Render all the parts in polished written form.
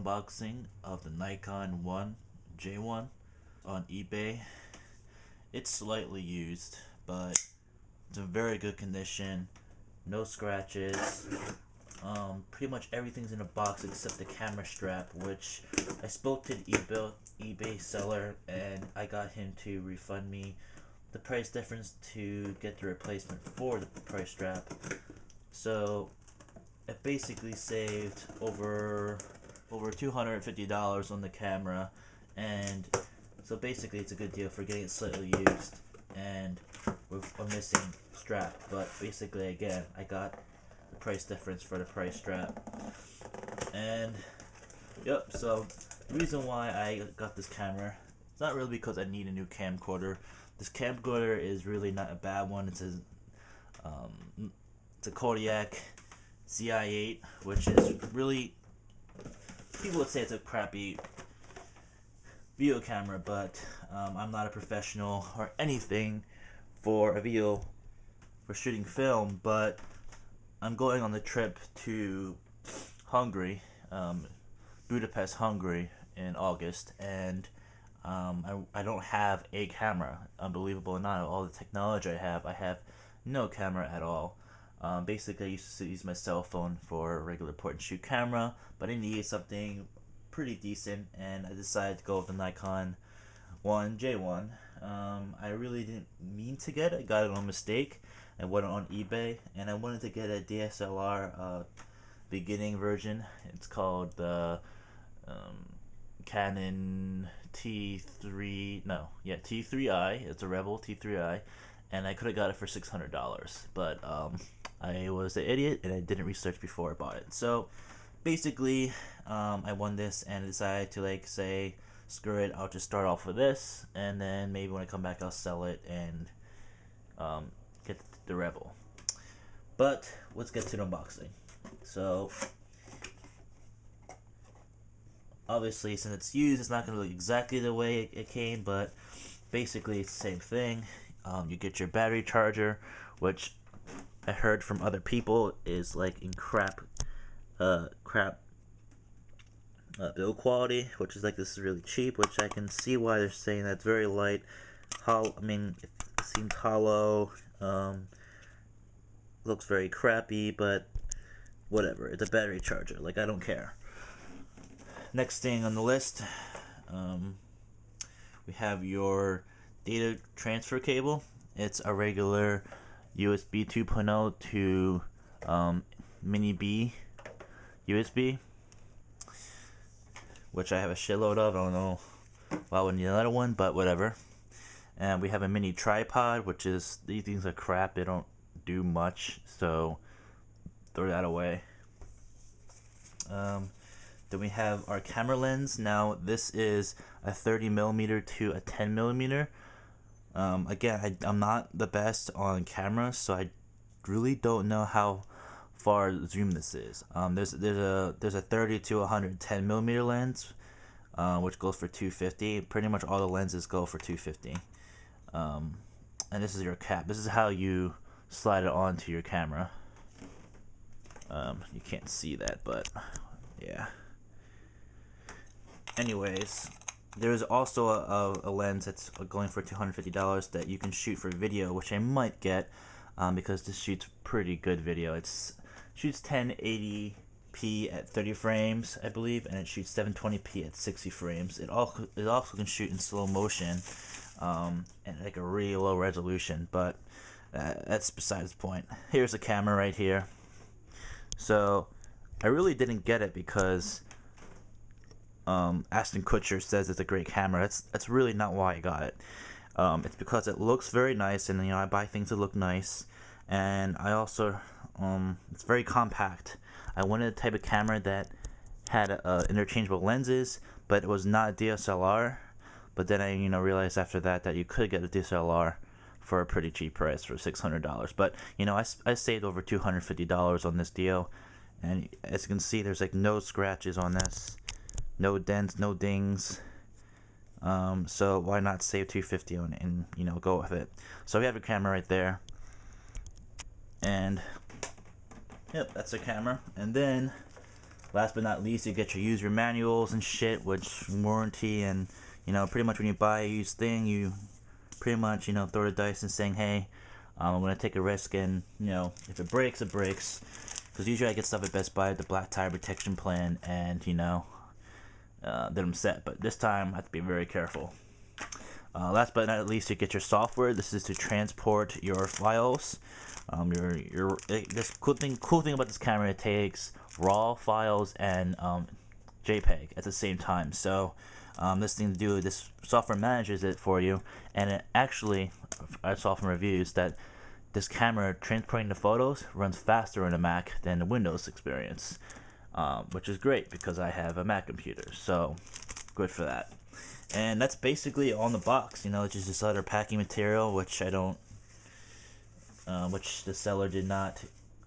unboxing of the Nikon J1 on eBay. It's slightly used, but it's in very good condition. No scratches. Pretty much everything's in the box except the camera strap, which I spoke to the eBay seller and I got him to refund me the price difference to get the replacement for the price strap. So it basically saved over $250 on the camera, and so basically it's a good deal for getting it slightly used and with a missing strap. But basically, again, I got the price difference for the price strap. And yep, so the reason why I got this camera, it's not really because I need a new camcorder. This camcorder is really not a bad one. It's a Kodiak ZI-8, which is really, people would say it's a crappy video camera, but I'm not a professional or anything for a video for shooting film. But I'm going on the trip to Hungary, Budapest, Hungary in August, and I don't have a camera. Unbelievable or not, all the technology I have no camera at all. Basically, I used to use my cell phone for a regular point and shoot camera, but I needed something pretty decent, and I decided to go with the Nikon J1. I really didn't mean to get it. I got it on mistake. I went on eBay, and I wanted to get a DSLR beginning version. It's called the Canon T3i. It's a Rebel T3i, and I could have got it for $600, but I was an idiot and I didn't research before I bought it. So basically, I won this and decided to say, screw it, I'll just start off with this, and then maybe when I come back I'll sell it and get the Rebel. But let's get to the unboxing. So obviously, since it's used, it's not going to look exactly the way it came, but basically it's the same thing. You get your battery charger, which I heard from other people is in crap build quality, which is this is really cheap, which I can see why they're saying that's very light. I mean, it seems hollow, looks very crappy, but whatever, it's a battery charger, I don't care. Next thing on the list, we have your data transfer cable. It's a regular USB 2.0 to mini B USB, which I have a shitload of. I don't know why I would need another one, but whatever. And we have a mini tripod, which is, these things are crap. They don't do much, so throw that away. Then we have our camera lens. Now this is a 30mm to a 10mm. Again, I'm not the best on camera, so I really don't know how far zoom this is. There's a 30 to 110mm lens, which goes for $250. Pretty much all the lenses go for $250. And this is your cap. This is how you slide it onto your camera. You can't see that, but yeah. Anyways, there's also a lens that's going for $250 that you can shoot for video, which I might get because this shoots pretty good video. It shoots 1080p at 30 frames, I believe, and it shoots 720p at 60 frames. It also can shoot in slow motion and a really low resolution, but that's besides the point. Here's a camera right here. So I really didn't get it because Ashton Kutcher says it's a great camera. That's really not why I got it. It's because it looks very nice, and I buy things that look nice, and I also it's very compact. I wanted a type of camera that had interchangeable lenses, but it was not a DSLR. But then I realized after that you could get a DSLR for a pretty cheap price, for $600. But I saved over $250 on this deal, and as you can see, there's no scratches on this. No dents, no dings. So why not save $250 on it and go with it? So we have a camera right there, and yep, that's the camera. And then Last but not least, you get your user manuals and shit, which warranty, and you know, pretty much when you buy a used thing, you pretty much, you know, throw the dice and saying, hey, I'm gonna take a risk, and you know, if it breaks, it breaks. Because usually I get stuff at Best Buy, the black tire protection plan, and you know, then I'm set. But this time I have to be very careful. Last but not least, you get your software. This is to transport your files. This cool thing about this camera, it takes RAW files and JPEG at the same time. So this software manages it for you, and it actually, I saw from reviews that this camera transporting the photos runs faster on a Mac than the Windows experience, which is great because I have a Mac computer. So good for that. And that's basically on the box. You know, it's just this other packing material, which which the seller did not,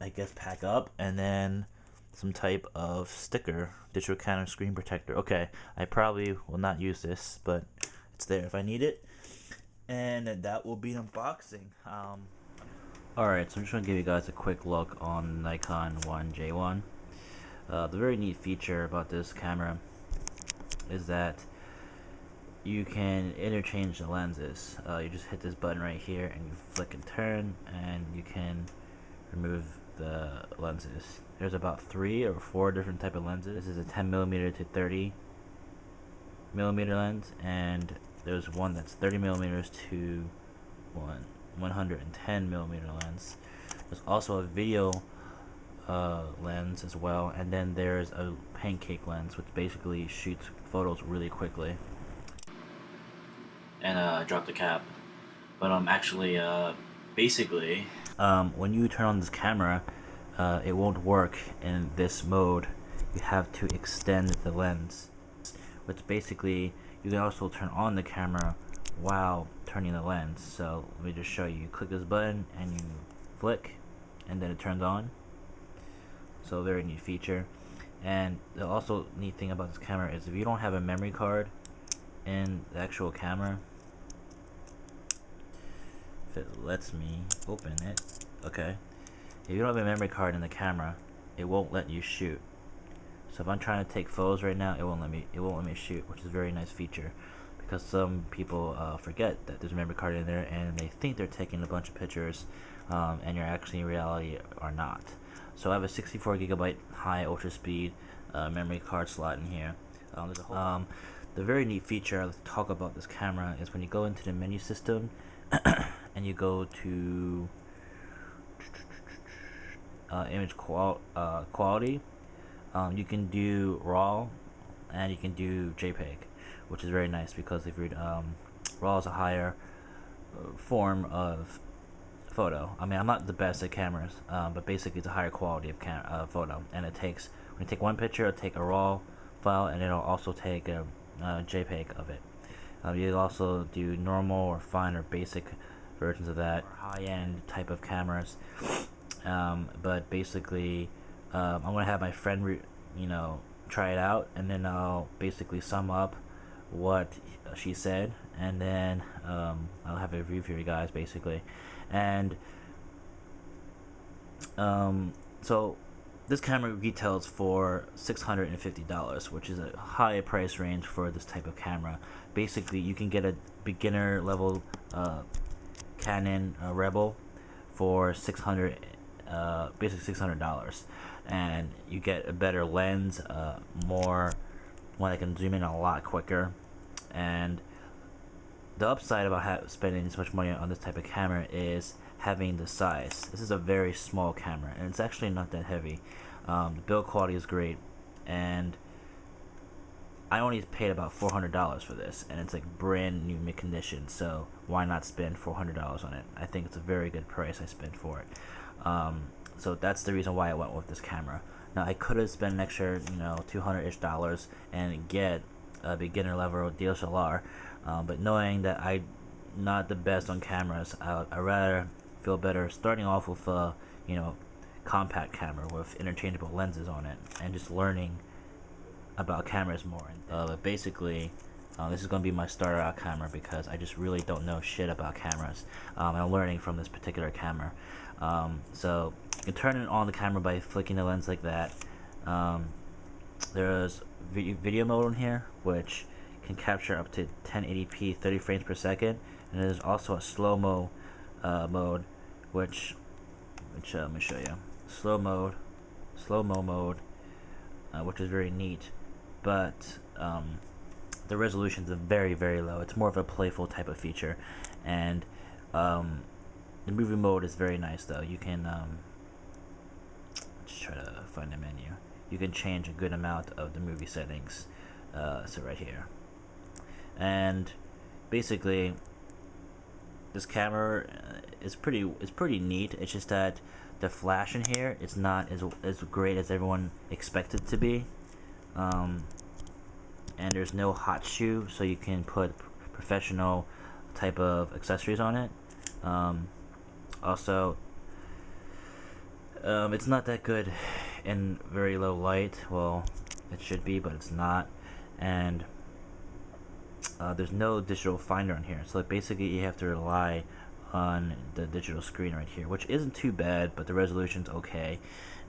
I guess, pack up, and then some type of sticker, digital camera screen protector. Okay, I probably will not use this, but it's there if I need it. And that will be unboxing. Alright, so I'm just going to give you guys a quick look on Nikon 1J1. The very neat feature about this camera is that you can interchange the lenses. You just hit this button right here and you flick and turn, and you can remove the lenses. There's about 3 or 4 different type of lenses. This is a 10mm to 30mm lens, and there's one that's 30mm to 110mm lens. There's also a video lens as well, and then there's a pancake lens, which basically shoots photos really quickly. And I dropped the cap, but actually, basically, when you turn on this camera, it won't work in this mode. You have to extend the lens, which basically you can also turn on the camera while turning the lens. So let me just show you. You click this button and you flick, and then it turns on. So very neat feature. And the also neat thing about this camera is if you don't have a memory card in the actual camera, if it lets me open it, okay, if you don't have a memory card in the camera, it won't let you shoot. So if I'm trying to take photos right now, it won't let me shoot, which is a very nice feature, because some people forget that there's a memory card in there and they think they're taking a bunch of pictures, and you're actually in reality are not. So I have a 64GB high ultra speed memory card slot in here. The very neat feature I like to talk about this camera is when you go into the menu system and you go to image quality, you can do RAW and you can do JPEG, which is very nice because if you're RAW is a higher form of photo. I mean, I'm not the best at cameras, but basically it's a higher quality of photo, and it takes, when you take one picture, it'll take a RAW file and it'll also take a JPEG of it. You also do normal or fine or basic versions of that, high-end type of cameras. But basically, I'm gonna have my friend, try it out, and then I'll basically sum up what she said, and then I'll have a review for you guys, basically. And so this camera retails for $650, which is a high price range for this type of camera. Basically, you can get a beginner level Canon Rebel for basically $600, and you get a better lens, one that can zoom in a lot quicker. And the upside about spending so much money on this type of camera is having the size. This is a very small camera, and it's actually not that heavy. The build quality is great, and I only paid about $400 for this, and it's like brand new mid condition. So why not spend $400 on it? I think it's a very good price I spent for it. So that's the reason why I went with this camera. Now I could have spent an extra, $200-ish and get a beginner level DSLR, but knowing that I'm not the best on cameras, I'd rather feel better starting off with a compact camera with interchangeable lenses on it, and just learning about cameras more. But basically, this is going to be my starter out camera because I just really don't know shit about cameras. I'm learning from this particular camera. So you can turn it on the camera by flicking the lens like that. There's video mode on here, which can capture up to 1080p 30 frames per second, and there's also a slow-mo mode, which let me show you. Slow-mo mode, which is very neat, but the resolution is very low. It's more of a playful type of feature, and the movie mode is very nice though. You can just try to find the menu. You can change a good amount of the movie settings. So right here, and basically this camera is pretty neat. It's just that the flash in here is not as great as everyone expected it to be, and there's no hot shoe, so you can put professional type of accessories on it. Also, it's not that good in very low light. Well, it should be, but it's not. And there's no digital finder on here, so basically you have to rely on the digital screen right here, which isn't too bad, but the resolution's okay.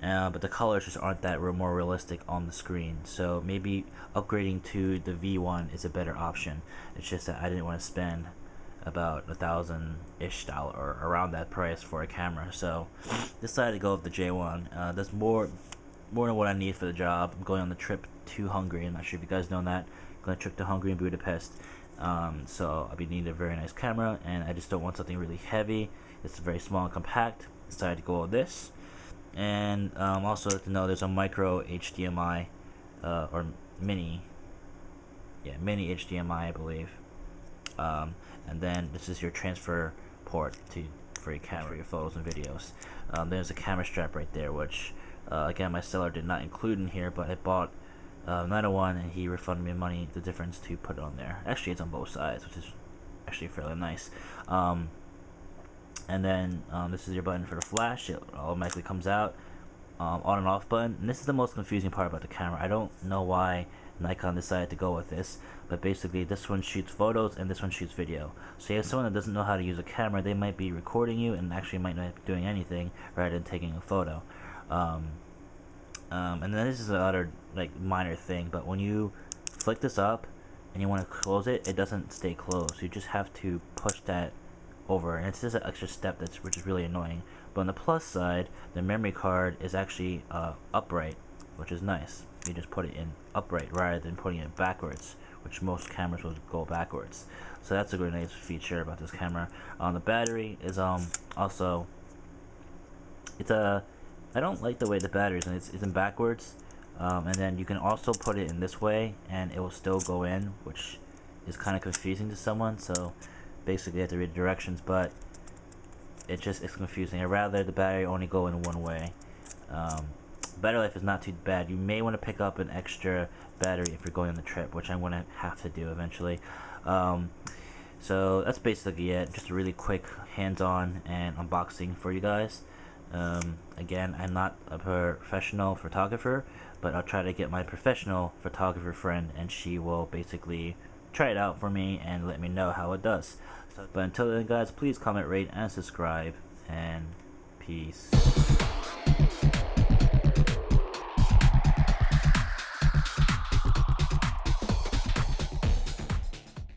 But the colors just aren't that more realistic on the screen, so maybe upgrading to the V1 is a better option. It's just that I didn't want to spend about $1,000-ish or around that price for a camera, so decided to go with the J1. That's more than what I need for the job. I'm going on the trip to Hungary. I'm not sure if you guys know that. I'm going on a trip to Hungary and Budapest, so I'll be needing a very nice camera, and I just don't want something really heavy. It's very small and compact. Decided to go with this. And also to know there's a micro HDMI or mini HDMI, I believe. And then this is your transfer port for your camera, your photos and videos. There's a camera strap right there, which again my seller did not include in here, but I bought 901 and he refunded me money, the difference, to put it on there. Actually, it's on both sides, which is actually fairly nice. And then this is your button for the flash. It automatically comes out, on and off button. And this is the most confusing part about the camera. I don't know why Nikon decided to go with this, but basically this one shoots photos and this one shoots video. So you have someone that doesn't know how to use a camera, they might be recording you and actually might not be doing anything rather than taking a photo. And then this is another minor thing, but when you flick this up and you want to close it, it doesn't stay closed. You just have to push that over, and it's just an extra step which is really annoying. But on the plus side, the memory card is actually upright, which is nice. You just put it in upright rather than putting it backwards, which most cameras will go backwards. So that's a really nice feature about this camera. The battery is also, I don't like the way the battery is, and it's in backwards. And then you can also put it in this way and it will still go in, which is kind of confusing to someone. So basically you have to read the directions, but it's confusing. I'd rather the battery only go in one way. Battery life is not too bad. You may want to pick up an extra battery if you're going on the trip, which I'm going to have to do eventually. So that's basically it. Just a really quick hands-on and unboxing for you guys. Again, I'm not a professional photographer, but I'll try to get my professional photographer friend, and she will basically try it out for me and let me know how it does. But until then, guys, please comment, rate, and subscribe, and peace.